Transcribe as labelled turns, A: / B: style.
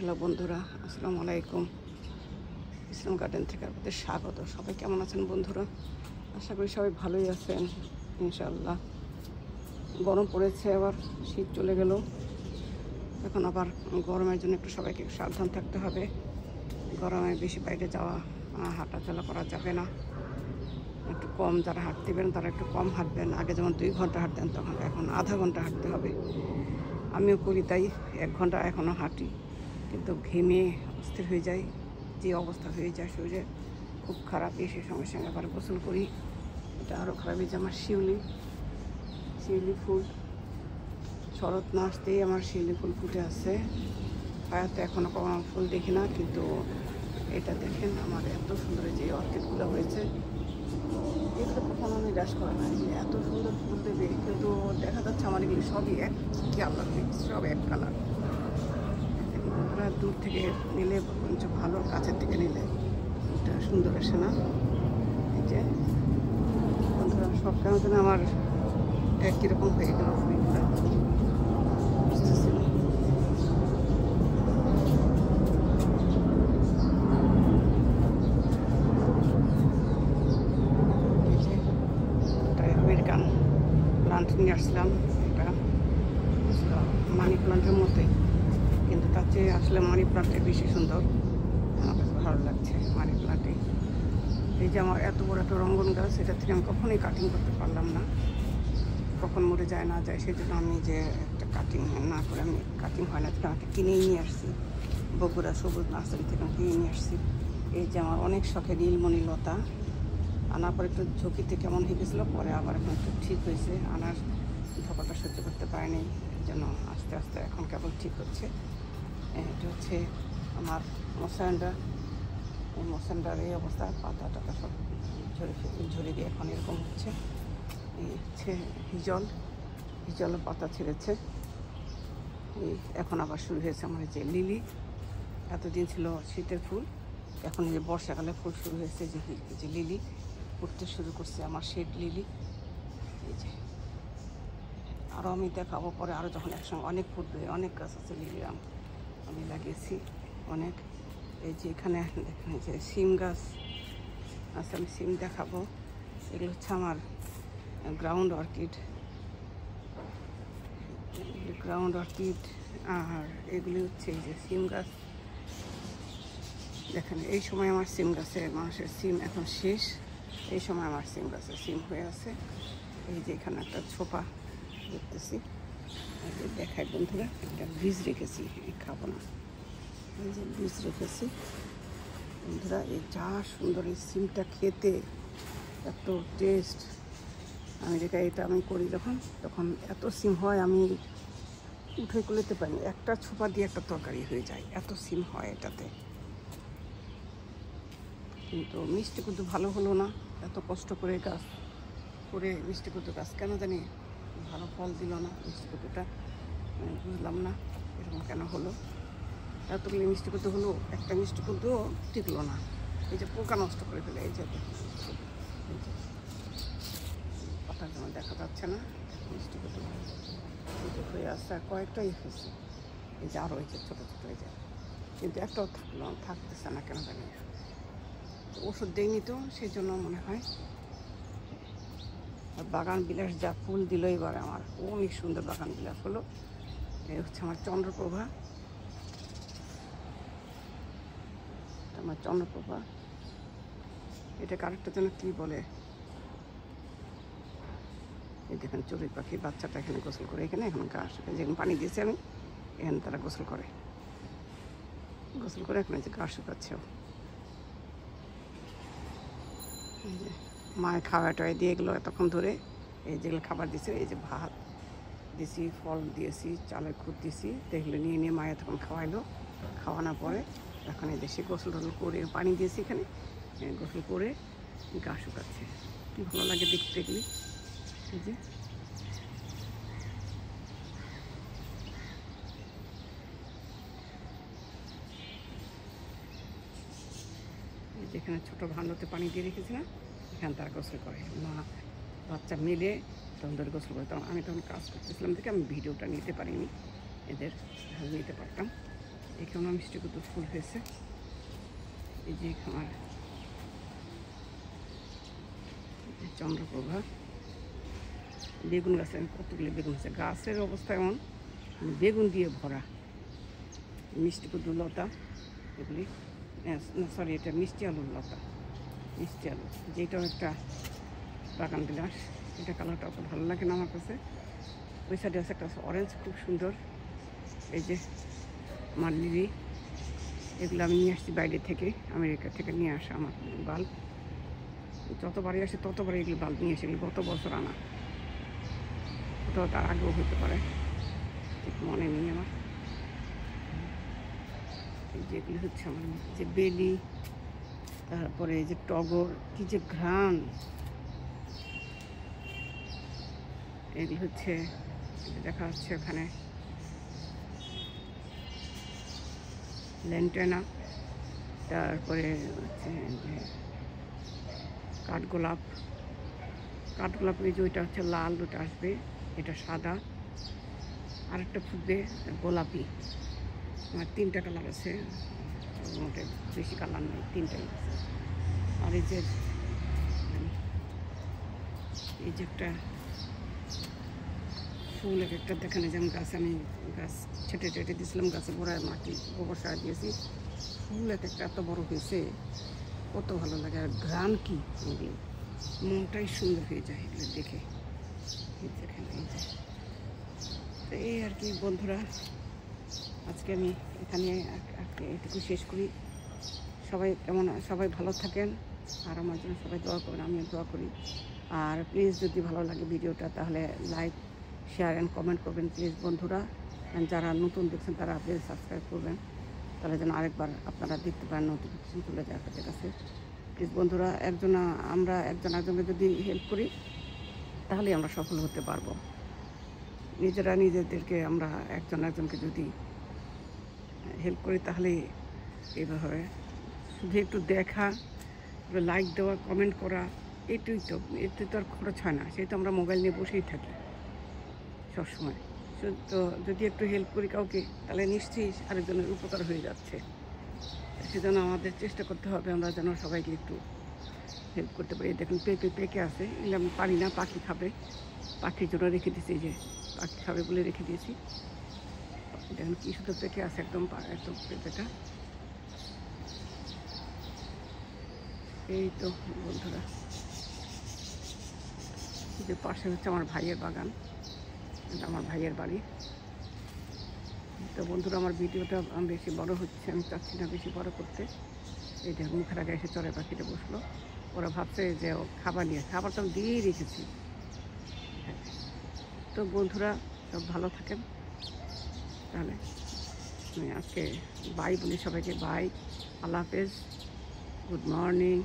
A: Hello বন্ধুরা, আসসালামু আলাইকুম। ইসলাম গার্ডেন থেকে আপনাদের স্বাগত। সবাই কেমন আছেন বন্ধুরা? আশা করি সবাই ভালোই আছেন ইনশাআল্লাহ। গরম পড়েছে, আবার শীত চলে গেল। এখন আবার গরমের জন্য একটু সবাইকে সাবধান থাকতে হবে। গরমে বেশি বাইরে যাওয়া হাঁটাচলা করা যাবে না। একটু কম, যারা হাঁটতে পারেন তারা একটু কম হাঁটবেন। আগে যেমন 2 ঘন্টা হাঁটতেন, তখন এখন আধা ঘন্টা হাঁটতে হবে। আমিও করি তাই, 1 ঘন্টা এখনও হাঁটি, কিন্তু ঘেমে অস্থির হয়ে যায়। যে অবস্থা হয়ে যায় শরীরে খুব খারাপ। এসে সঙ্গে সঙ্গে আবার গোসল করি। এটা আরও খারাপ হয়েছে। আমার শিউলি ফুল শরৎ না আসতেই আমার শিউলি ফুল ফুটে আছে। হয়তো এখনও কোনো ফুল দেখি না, কিন্তু এটা দেখেন আমার এত সুন্দর যে অর্কিডগুলো হয়েছে। এগুলো কখনো আমি নিরাশ করে না, এত সুন্দর ফুল দেবে, কিন্তু দেখা যাচ্ছে আমার এগুলো সবই এক কালার, সব এক কালার। দূর থেকে নিলে বরঞ্চ ভালো, কাছের থেকে নিলে এটা সুন্দর আসে না। এই যে বন্ধুরা, সব কেন যেন আমার একই রকম হয়ে গেল ফুলগুলো, বুঝতেছি না। এই যে একটা আমেরিকান প্লান্ট নিয়ে আসলাম। এটা মানি প্লান্টের মতোই, কিন্তু তার চেয়ে আসলে মানি প্লান্টে বেশি সুন্দর। আমার কাছে ভালো লাগছে মানি প্লান্টে। এই যে আমার এত বড় একটা রঙ্গন গাছ, এটা থেকে আমি কখনোই কাটিং করতে পারলাম না। কখন মরে যায় না যায়, সেই জন্য আমি যে একটা কাটিং না করে, আমি কাটিং হয় না, আমাকে কিনেই নিয়ে আসছি। বগুড়া সবুজ নার্সারি থেকে কিনে নিয়ে আসছি। এই যে আমার অনেক শখের নীলমণি লতা, আনার পর একটু ঝুঁকিতে কেমন হয়ে গেছিলো, পরে আবার এখন একটু ঠিক হয়েছে। আনার ধোকাটা সহ্য করতে পারেনি, এই জন্য আস্তে আস্তে এখন কেবল ঠিক হচ্ছে। এটা হচ্ছে আমার মশান্ডা। এই মশান্ডার এই অবস্থা, পাতা টাতা সব ঝরে গিয়ে এখন এরকম হচ্ছে। এই হচ্ছে হিজল পাতা ছেড়েছে। এই এখন আবার শুরু হয়েছে আমার যে লিলি। এতদিন ছিল শীতের ফুল, এখন এই যে বর্ষাকালে ফুল শুরু হয়েছে। যে লিলি ফুটতে শুরু করছে, আমার শেড লিলি। এই যে আরও আমি দেখাবো পরে, আরও যখন একসঙ্গে অনেক ফুটবে। অনেক গাছ আছে লিলির, আমি লাগিয়েছি অনেক। এই যে এখানে দেখেন যে সিম গাছ আছে, আমি সিম দেখাবো। এগুলো হচ্ছে আমার গ্রাউন্ড অর্কিড, আর এগুলি হচ্ছে এই যে সিম গাছ। দেখেন এই সময় আমার সিম গাছে, মানুষের সিম এখন শেষ, এই সময় আমার সিম গাছে সিম হয়ে আছে। এই যে এখানে একটা ছোপা দেখতেছি, দেখায় বন্ধুরা, একটা বীজ রেখেছি, খাবো না। এই যে বীজ রেখেছি বন্ধুরা। এই যা সুন্দর এই সিমটা খেতে, এত টেস্ট। আমি এটা আমি করি তখন এত সিম হয়, আমি উঠে কুলেতে পারি। একটা ছোপা দিয়ে একটা তরকারি হয়ে যায়, এত সিম হয় এটাতে। কিন্তু মিষ্টি কুদ্দু ভালো হলো না। এত কষ্ট করে গাছ করে মিষ্টি কুদ্দু গাছ কেন জানি ভালো ফল দিল না। মিষ্টি কুদ্দুটা বুঝলাম না এরকম কেন হলো। এতগুলি মিষ্টি কুদ্দু হলো, একটা মিষ্টি কুদ্দুও টিকলো না। এই যে পোকা নষ্ট করে ফেলে। এই যে পাতার জন্য দেখা যাচ্ছে না, মিষ্টি কুদ্দু হয়ে আসছে, আর কয়েকটাই হয়েছে। এই যে আরও হয়েছে ছোটো ছোটো, এই যে, কিন্তু একটাও থাকতেছে না কেন জানি। ওষুধ দেয়নি তো, সেই জন্য মনে হয়। বাগান বিলাস যা ফুল দিল এবার আমার, অনেক সুন্দর বাগান বিলাস হলো। এই হচ্ছে আমার চন্দ্রপ্রভা, এটা কারেক্টার জন্য কী বলে। এই দেখেন চড়ুই পাখি বাচ্চাটা এখানে গোসল করে, এখানে এখন ঘাস যেখানে পানি দিয়েছি আমি, এখানে তারা গোসল করে এখানে যে ঘাস শুকাচ্ছেও। এই যে মায়ের খাওয়া টাওয়া দিয়ে এগুলো এতক্ষণ ধরে, এই যেগুলো খাবার দিয়েছে, এই যে ভাত দিয়েছি, ফল দিয়েছি, চালের খুদ দিয়েছি, এগুলো নিয়ে মায়ের তখন খাওয়াইলো। খাওয়ানোর পরে এখন এই দেশে গোসল টোসল করে পানি দিয়েছি, এখানে গোসল করে গা শুকাচ্ছে। কী ভালো লাগে দেখতে এগুলি। এই যে যেখানে ছোটো ভাণ্ডতে পানি দিয়ে রেখেছি না, এখানে তারা গোসল করে, মা বাচ্চা মিলে তখন ধরে গোসল করে। তখন আমি কাজ করতেছিলাম থেকে আমি ভিডিওটা নিতে পারিনি, এদের নিতে পারতাম। এখানেও মিষ্টি কুমড়োর ফুল হয়েছে। এই যে আমার চন্দ্রপ্রভা বেগুন গাছে আমি কতগুলো বেগুন আছে, গাছের অবস্থা এমন বেগুন দিয়ে ভরা। মিষ্টি কুমড়ো লতা এগুলি, সরি এটা মিষ্টি আলুর লতা, মিষ্টি আলু যেটাও একটা বাগান বিলাস। এটা কালারটা অত ভালো লাগে না আমার কাছে। ওই সাইডে আছে একটা অরেঞ্জ, খুব সুন্দর। এই যে আমার লিলি, এগুলো আমি নিয়ে আসছি বাইরে থেকে, আমেরিকা থেকে নিয়ে আসা আমার বাল্ব। যতবারই আসে ততবারই এগুলো বাল্ব নিয়ে আসে, এগুলো গত বছর আনা, কোথাও তার আগেও হতে পারে, ঠিক মনে নেই আমার। এই যেগুলি হচ্ছে আমার যে বেলি, তারপরে এই যে টগর, কি যে ঘ্রাণ। এগুলি হচ্ছে দেখা যাচ্ছে ওখানে ল্যান্টেনা, তারপরে হচ্ছে যে কাঠগোলাপ। কাঠগোলাপ এই যে ওইটা হচ্ছে লাল, ওটা আসবে, এটা সাদা, আরেকটা ফুটবে গোলাপি। আমার 3টা কালার আছে, মোটে বেশি কালার নেই, 3টাই আছে। আর এই যে একটা ফুল, একটা দেখানো যেমন গাছ, আমি গাছ ছেটে দিয়েছিলাম, গাছে গোড়ায় মাটি গোবর সার দিয়েছি, ফুল একটা এত বড় হয়েছে, কত ভালো লাগে। আর ঘ্রাণ কি, এগুলো মনটাই সুন্দর হয়ে যায় এগুলো দেখে। দেখেন এই যে, তো এই আর কি বন্ধুরা, আজকে আমি এখানে এটুকু শেষ করি। সবাই ভালো থাকেন, আর আমার জন্য সবাই দোয়া করবেন, আমিও দোয়া করি। আর প্লিজ যদি ভালো লাগে ভিডিওটা তাহলে লাইক, শেয়ার অ্যান্ড কমেন্ট করবেন প্লিজ বন্ধুরা। যারা নতুন দেখছেন তারা প্লিজ সাবস্ক্রাইব করবেন, তাহলে যেন আরেকবার আপনারা দেখতে পারেন, নোটিফিকেশন চলে যায় আপনাদের কাছে। প্লিজ বন্ধুরা, আমরা একজন একজনকে যদি হেল্প করি তাহলেই আমরা সফল হতে পারবো। নিজেদেরকে আমরা একজনকে যদি হেল্প করি তাহলে এইভাবে শুধু একটু দেখা, লাইক দেওয়া, কমেন্ট করা, এতে তো আর খরচ হয় না, সেহেতু আমরা মোবাইল নিয়ে বসেই থাকি সবসময়। তো যদি একটু হেল্প করি কাউকে, তাহলে নিশ্চয়ই আরেকজনের উপকার হয়ে যাচ্ছে। সেজন্য আমাদের চেষ্টা করতে হবে আমরা যেন সবাইকে একটু হেল্প করতে পারি। দেখুন পেকে আছে, এগুলো আমি পারি না, পাখি খাবে, পাখির জন্য রেখে দিয়েছি, এই যে পাখি খাবে বলে রেখে দিয়েছি। দেখুন কি সুন্দর পেকে আছে, একদম পেঁপেটা। এই তো বন্ধুরা, যে পাশে হচ্ছে আমার ভাইয়ের বাগান, এটা আমার ভাইয়ের বাড়ি। তো বন্ধুরা, আমার ভিডিওটা বেশি বড় হচ্ছে, আমি চাচ্ছি না বেশি বড় করতে। এই যে মুখের আগে এসে চড়াই পাখিটা বসলো, ওরা ভাবছে যে ও খাবার নিয়ে, খাবার তো আমি দিয়েই রেখেছি। তো বন্ধুরা সব ভালো থাকেন, তাহলে আমি আজকে বাই বলি সবাইকে, বাই, আল্লাহ হাফেজ, গুড মর্নিং।